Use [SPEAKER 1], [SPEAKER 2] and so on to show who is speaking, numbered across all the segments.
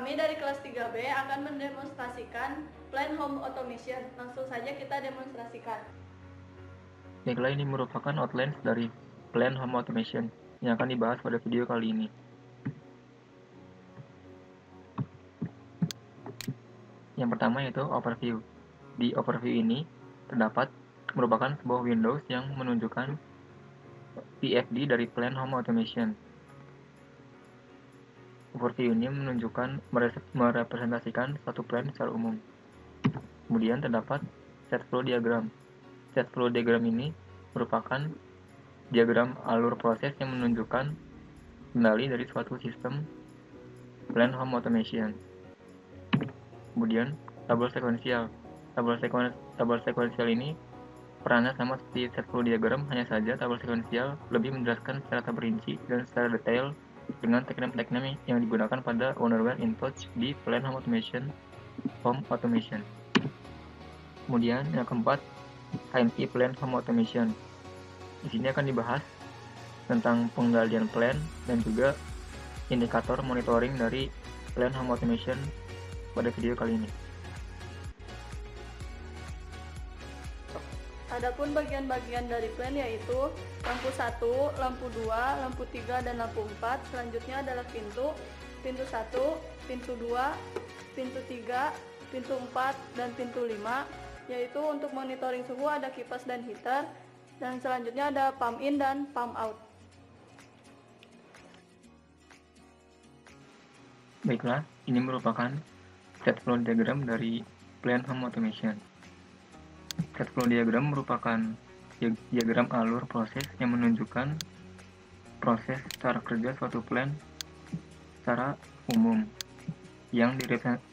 [SPEAKER 1] Kami dari kelas 3B akan mendemonstrasikan plan home automation. Langsung saja kita demonstrasikan.
[SPEAKER 2] Baiklah, ini merupakan outlines dari plan home automation yang akan dibahas pada video kali ini. Yang pertama yaitu overview. Di overview ini terdapat merupakan sebuah windows yang menunjukkan PFD dari plan home automation. Overview ini merepresentasikan satu plan secara umum. Kemudian terdapat set flow diagram. Set flow diagram ini merupakan diagram alur proses yang menunjukkan kendali dari suatu sistem plan home automation. Kemudian tabel sekuensial. Tabel sekuensial ini perannya sama seperti set flow diagram, hanya saja tabel sekuensial lebih menjelaskan secara terperinci dan secara detail dengan teknik-teknik yang digunakan pada Wonderware InTouch di plan home automation. Kemudian yang keempat, HMI plan home automation. Di sini akan dibahas tentang pengendalian plan dan juga indikator monitoring dari plan home automation pada video kali ini.
[SPEAKER 1] Adapun bagian-bagian dari plan yaitu lampu 1, lampu 2, lampu 3, dan lampu 4. Selanjutnya adalah pintu 1, pintu 2, pintu 3, pintu 4, dan pintu 5. Yaitu untuk monitoring suhu ada kipas dan heater. Dan selanjutnya ada pump in dan pump out.
[SPEAKER 2] Baiklah, ini merupakan set flow diagram dari plan home automation. Set flow diagram merupakan diagram alur proses yang menunjukkan proses cara kerja suatu plan secara umum yang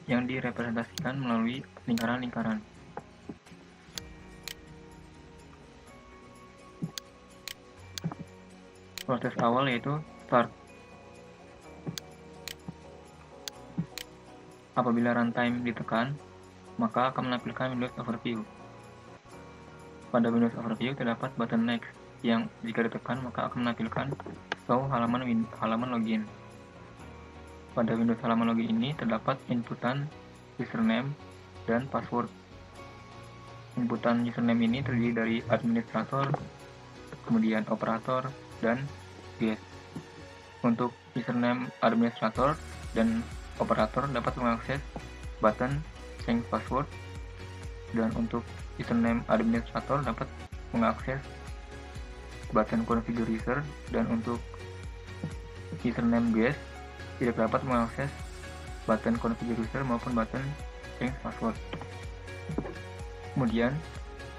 [SPEAKER 2] direpresentasikan melalui lingkaran-lingkaran. Proses awal yaitu start. Apabila runtime ditekan, maka akan menampilkan Windows Overview. Pada Windows Overview terdapat button Next yang jika ditekan maka akan menampilkan show halaman login. Pada Windows halaman login ini terdapat inputan username dan password. Inputan username ini terdiri dari administrator, kemudian operator, dan guest. Untuk username administrator dan operator dapat mengakses button change password, dan untuk username administrator dapat mengakses button configure user, dan untuk username guest tidak dapat mengakses button configure user maupun button change password. Kemudian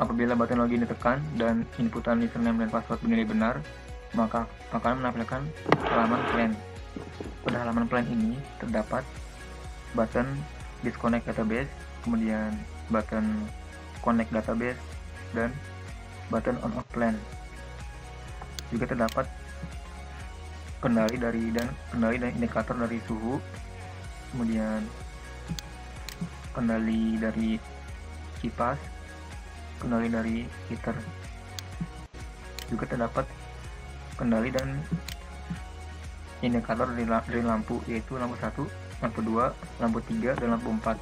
[SPEAKER 2] apabila button login ditekan dan inputan username dan password dinilai benar, maka akan menampilkan halaman plan. Pada halaman plan ini terdapat button disconnect database, kemudian button connect database, dan button on off plan. Juga terdapat kendali dan indikator dari suhu, kemudian kendali dari kipas, kendali dari heater. Juga terdapat kendali dan indikator dari lampu, yaitu lampu 1, lampu 2, lampu 3, dan lampu 4.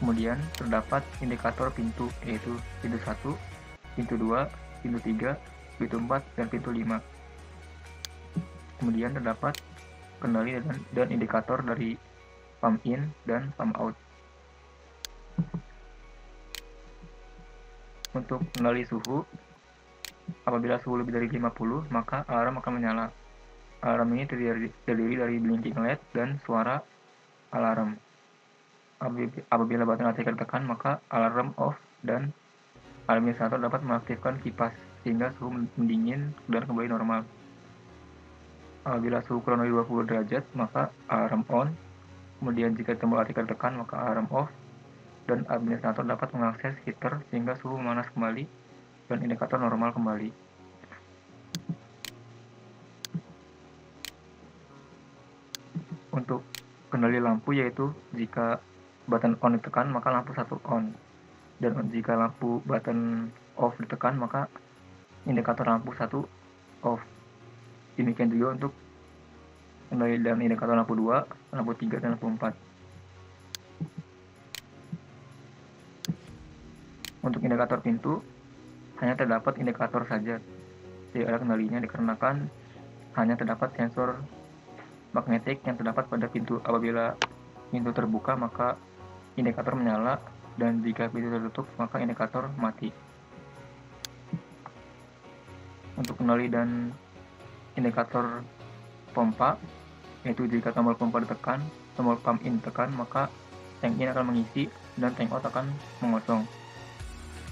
[SPEAKER 2] Kemudian terdapat indikator pintu, yaitu pintu 1, pintu 2, pintu 3, pintu 4, dan pintu 5. Kemudian terdapat kendali dan indikator dari pump in dan pump out. Untuk kendali suhu, apabila suhu lebih dari 50, maka alarm akan menyala. Alarm ini terdiri dari blinking LED dan suara alarm. Apabila button aktifkan tekan, maka alarm off dan administrator dapat mengaktifkan kipas sehingga suhu mendingin dan kembali normal. Apabila suhu kurang dari 20 derajat, maka alarm on. Kemudian jika tombol aktifkan tekan, maka alarm off, dan administrator dapat mengakses heater sehingga suhu memanas kembali dan indikator normal kembali. Untuk kendali lampu, yaitu jika button on ditekan maka lampu 1 on, dan jika lampu button off ditekan maka indikator lampu 1 off. Demikian juga untuk kendali dan indikator lampu 2, lampu 3, dan lampu 4. Untuk indikator pintu, hanya terdapat indikator saja, tidak ada kendalinya dikarenakan hanya terdapat sensor magnetik yang terdapat pada pintu. Apabila pintu terbuka, maka indikator menyala, dan jika pintu tertutup, maka indikator mati. Untuk kendali dan indikator pompa, yaitu jika tombol pompa ditekan, tombol pump in ditekan, maka tank in akan mengisi dan tank out akan mengosong.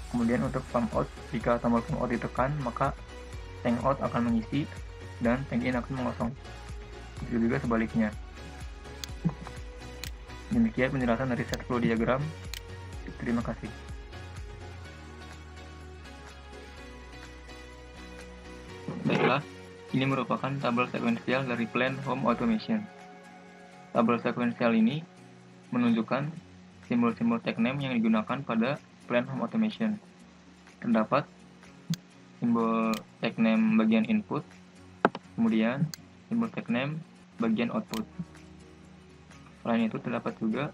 [SPEAKER 2] Kemudian untuk pump out, jika tombol pump out ditekan, maka tank out akan mengisi dan tank in akan mengosong. Itu juga sebaliknya. Demikian penjelasan dari set flow diagram. Terima kasih. Baiklah, ini merupakan tabel sekuensial dari Plan Home Automation. Tabel sekuensial ini menunjukkan simbol-simbol tag name yang digunakan pada Plan Home Automation. Terdapat simbol tag name bagian input, kemudian simbol tag name bagian output. Selain itu terdapat juga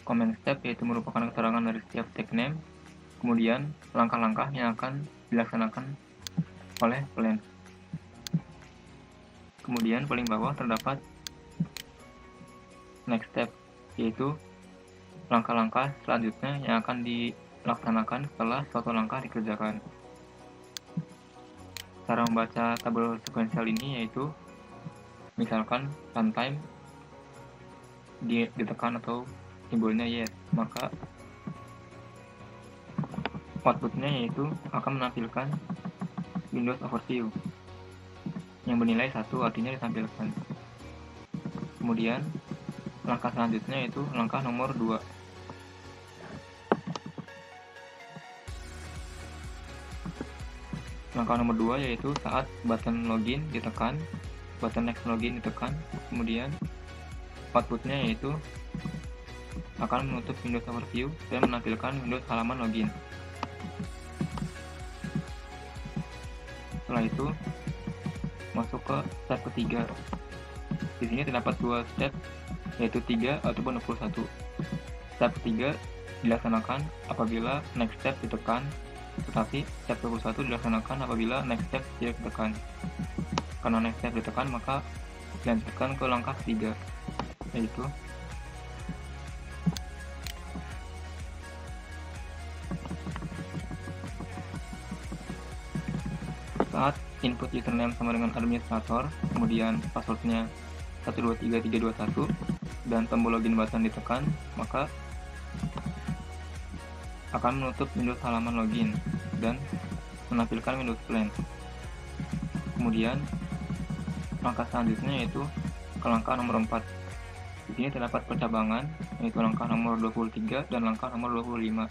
[SPEAKER 2] comment step, yaitu merupakan keterangan dari setiap tag name, kemudian langkah-langkah yang akan dilaksanakan oleh plan. Kemudian paling bawah terdapat next step, yaitu langkah-langkah selanjutnya yang akan dilaksanakan setelah suatu langkah dikerjakan. Cara membaca tabel sekuensial ini yaitu misalkan runtime ditekan atau simbolnya yes, maka outputnya yaitu akan menampilkan Windows Overview yang bernilai 1, artinya ditampilkan. Kemudian langkah selanjutnya yaitu langkah nomor 2. Langkah nomor 2 yaitu saat button login ditekan, button next login ditekan, kemudian outputnya yaitu akan menutup Windows Overview dan menampilkan Windows halaman login. Setelah itu masuk ke step ketiga. Di sini terdapat 2 step, yaitu 3 ataupun 21. Step ketiga dilaksanakan apabila next step ditekan, tetapi step 21 dilaksanakan apabila next step tidak ditekan. Karena next step ditekan, maka dilanjutkan ke langkah ketiga, yaitu saat input username sama dengan administrator, kemudian passwordnya 123321 dan tombol login button ditekan, maka akan menutup Windows halaman login dan menampilkan Windows Plan. Kemudian langkah selanjutnya yaitu ke langkah nomor 4. Di sini terdapat percabangan, yaitu langkah nomor 23 dan langkah nomor 25.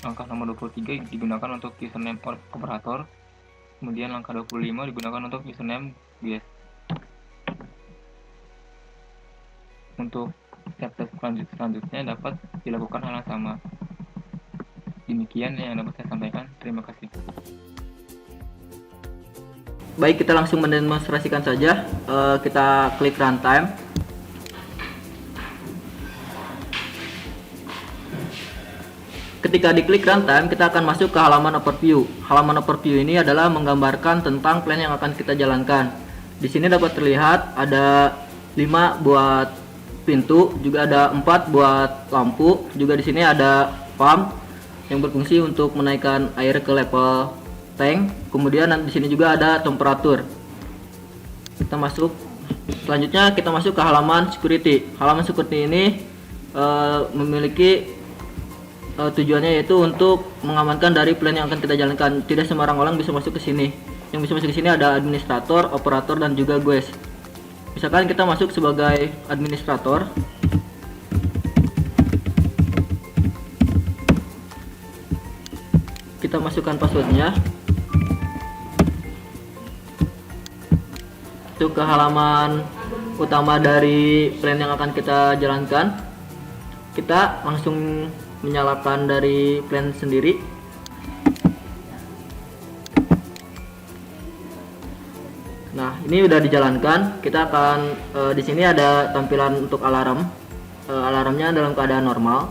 [SPEAKER 2] Langkah nomor 23 digunakan untuk username operator, kemudian langkah 25 digunakan untuk username guest. Untuk step selanjutnya dapat dilakukan hal yang sama. Demikian yang dapat saya sampaikan. Terima kasih.
[SPEAKER 3] Baik, kita langsung mendemonstrasikan saja. Kita klik runtime. Ketika diklik runtime, kita akan masuk ke halaman overview. Halaman overview ini adalah menggambarkan tentang plan yang akan kita jalankan. Di sini dapat terlihat ada 5 buat pintu, juga ada 4 buat lampu, juga di sini ada pump yang berfungsi untuk menaikkan air ke level tank. Kemudian di sini juga ada temperatur. Kita masuk. Selanjutnya kita masuk ke halaman security. Halaman security ini memiliki tujuannya yaitu untuk mengamankan dari plan yang akan kita jalankan. Tidak sembarang orang bisa masuk ke sini. Yang bisa masuk ke sini ada administrator, operator, dan juga guest. Misalkan kita masuk sebagai administrator. Kita masukkan passwordnya. Itu ke halaman utama dari plan yang akan kita jalankan. Kita langsung menyalakan dari plan sendiri. Nah, ini udah dijalankan. Kita akan di sini ada tampilan untuk alarm. Alarmnya dalam keadaan normal.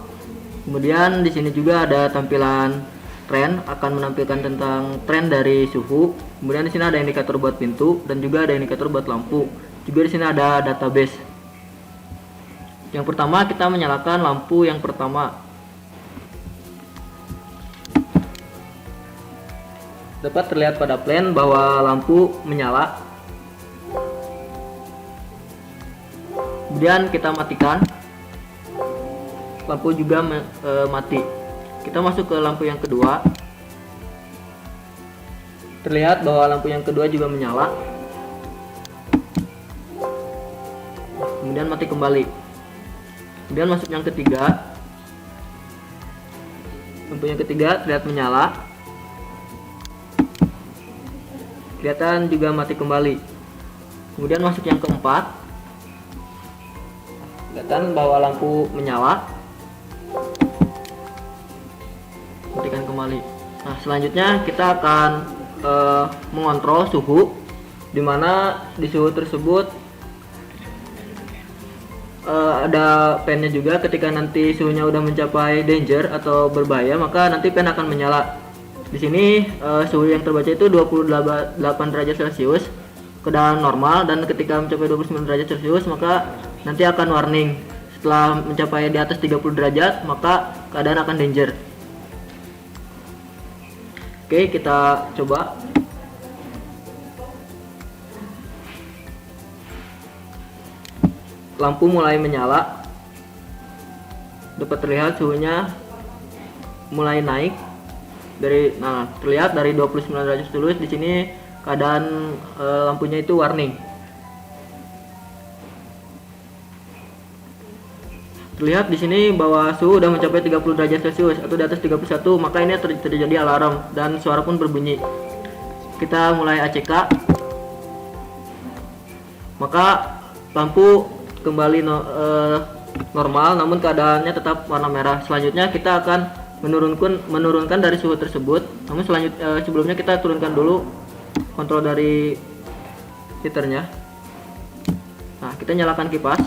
[SPEAKER 3] Kemudian di sini juga ada tampilan tren, akan menampilkan tentang tren dari suhu. Kemudian di sini ada indikator buat pintu dan juga ada indikator buat lampu. Juga di sini ada database. Yang pertama kita menyalakan lampu yang pertama. Dapat terlihat pada plan bahwa lampu menyala. Kemudian kita matikan. Lampu juga mati. Kita masuk ke lampu yang kedua. Terlihat bahwa lampu yang kedua juga menyala. Kemudian mati kembali. Kemudian masuk yang ketiga. Lampu yang ketiga terlihat menyala. Kelihatan juga mati kembali. Kemudian masuk yang keempat. Kelihatan bahwa lampu menyala. Matikan kembali. Nah, selanjutnya kita akan mengontrol suhu, dimana di suhu tersebut ada pennya juga. Ketika nanti suhunya udah mencapai danger atau berbahaya, maka nanti pen akan menyala. Di sini suhu yang terbaca itu 28 derajat Celcius, keadaan normal, dan ketika mencapai 29 derajat Celcius maka nanti akan warning. Setelah mencapai di atas 30 derajat maka keadaan akan danger. Oke, kita coba. Lampu mulai menyala. Dapat terlihat suhunya mulai naik terlihat dari 29 derajat Celcius. Di sini keadaan lampunya itu warning. Terlihat di sini bahwa suhu udah mencapai 30 derajat Celcius atau di atas 31, maka ini terjadi alarm dan suara pun berbunyi. Kita mulai ACK. Maka lampu kembali normal, namun keadaannya tetap warna merah. Selanjutnya kita akan menurunkan dari suhu tersebut. Namun sebelumnya kita turunkan dulu kontrol dari heaternya. Nah, kita nyalakan kipas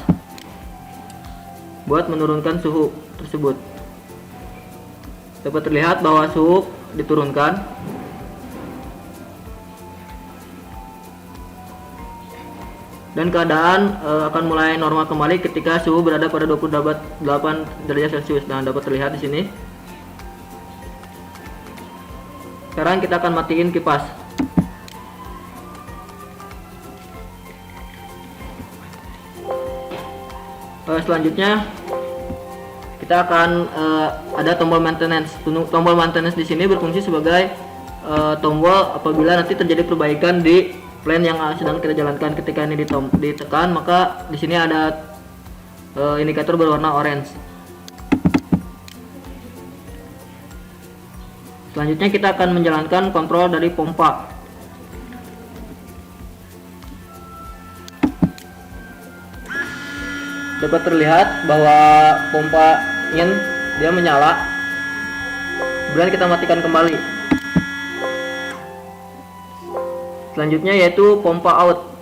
[SPEAKER 3] buat menurunkan suhu tersebut. Dapat terlihat bahwa suhu diturunkan. Dan keadaan akan mulai normal kembali ketika suhu berada pada 28 derajat Celcius. Nah, dapat terlihat di sini. Sekarang kita akan matiin kipas. Selanjutnya kita akan ada tombol maintenance. Tombol maintenance di sini berfungsi sebagai tombol apabila nanti terjadi perbaikan di plan yang sedang kita jalankan. Ketika ini ditekan, maka di sini ada indikator berwarna orange. Selanjutnya kita akan menjalankan kontrol dari pompa. Dapat terlihat bahwa pompa ingin dia menyala. Kemudian kita matikan kembali. Selanjutnya yaitu pompa out.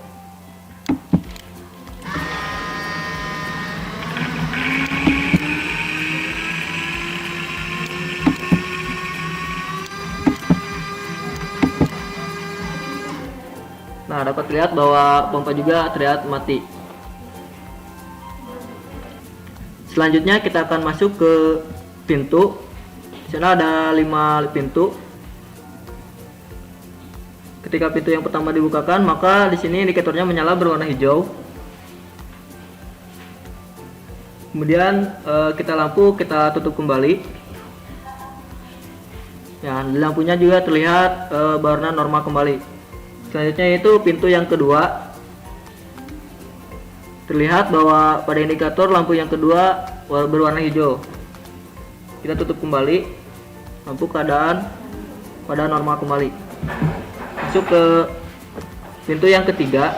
[SPEAKER 3] Nah, dapat terlihat bahwa pompa juga terlihat mati. Selanjutnya kita akan masuk ke pintu. Di sana ada 5 pintu. Ketika pintu yang pertama dibukakan, maka di sini indikatornya menyala berwarna hijau. Kemudian kita tutup kembali. Ya, di lampunya juga terlihat berwarna normal kembali. Selanjutnya itu pintu yang kedua. Terlihat bahwa pada indikator lampu yang kedua berwarna hijau. Kita tutup kembali. Lampu keadaan pada normal kembali. Masuk ke pintu yang ketiga.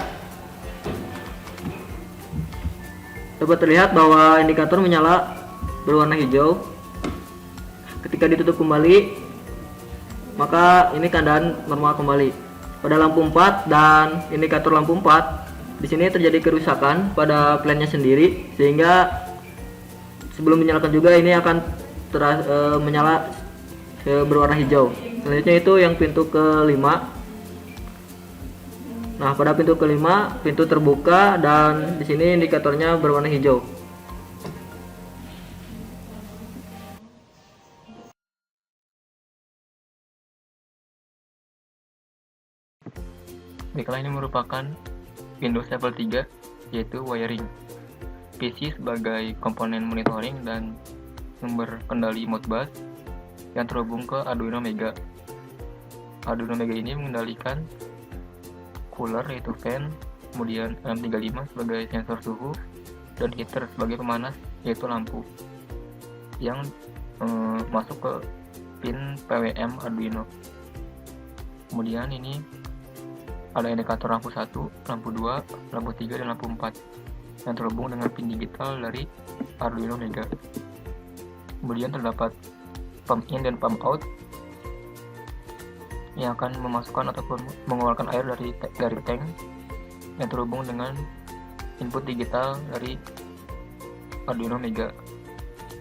[SPEAKER 3] Dapat terlihat bahwa indikator menyala berwarna hijau. Ketika ditutup kembali, maka ini keadaan normal kembali. pada lampu 4 dan indikator lampu 4 di sini terjadi kerusakan pada plannya sendiri, sehingga sebelum dinyalakan juga ini akan menyala berwarna hijau. Selanjutnya itu yang pintu kelima. Nah, pada pintu kelima, pintu terbuka dan di sini indikatornya berwarna hijau.
[SPEAKER 2] Baiklah, ini merupakan Windows level 3, yaitu wiring. PC sebagai komponen monitoring dan sumber kendali Modbus yang terhubung ke Arduino Mega. Arduino Mega ini mengendalikan cooler yaitu fan, kemudian M35 sebagai sensor suhu, dan heater sebagai pemanas yaitu lampu yang masuk ke pin PWM Arduino. Kemudian ini ada indikator lampu 1, lampu 2, lampu 3, dan lampu 4 yang terhubung dengan pin digital dari Arduino Mega. Kemudian terdapat pump in dan pump out yang akan memasukkan ataupun mengeluarkan air dari tank yang terhubung dengan input digital dari Arduino Mega.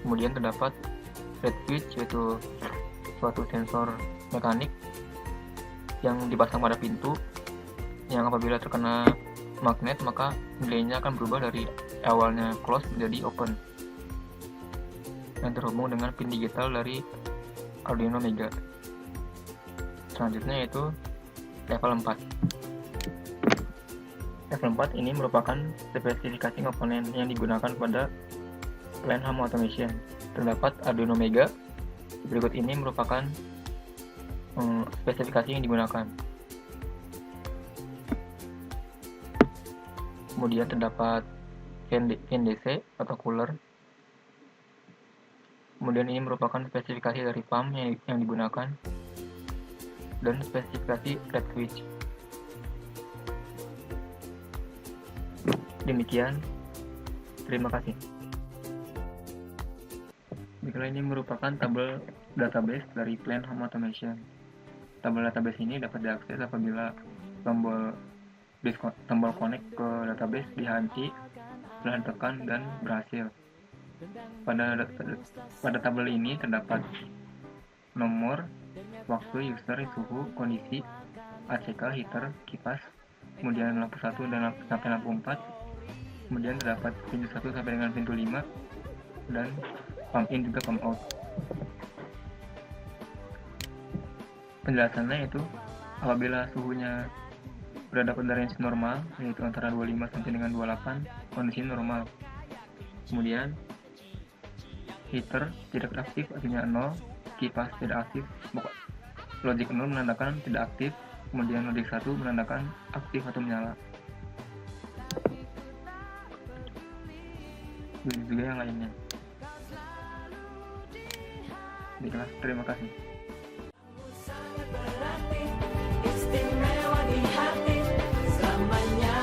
[SPEAKER 2] Kemudian terdapat red switch, yaitu suatu sensor mekanik yang dipasang pada pintu, yang apabila terkena magnet maka nilainya akan berubah dari awalnya close menjadi open, yang terhubung dengan pin digital dari Arduino Mega. Selanjutnya yaitu level 4. Level 4 ini merupakan spesifikasi komponen yang digunakan pada plan home automation. Terdapat Arduino Mega. Berikut ini merupakan spesifikasi yang digunakan. Kemudian terdapat fan DC atau cooler. Kemudian ini merupakan spesifikasi dari pump yang digunakan, dan spesifikasi red switch. Demikian, terima kasih. Baiklah, ini merupakan tabel database dari plan home automation. Tabel database ini dapat diakses apabila tombol connect ke database dihanci, setelah ditekan dan berhasil. Pada tabel ini terdapat nomor, waktu, user, suhu, kondisi, ACK, heater, kipas, kemudian lampu 1 dan sampai lampu 4. Kemudian terdapat pintu 1 sampai dengan pintu 5 dan pump in juga pump out. Penjelasannya itu apabila suhunya berada pada range normal, yaitu antara 25 sampai dengan 28, kondisi normal. Kemudian heater tidak aktif, artinya 0, kipas tidak aktif, logic 0 menandakan tidak aktif, kemudian logic 1 menandakan aktif atau menyala. Begitu juga yang lainnya. Baiklah, terima kasih.
[SPEAKER 4] Istimewa di hati, selamanya.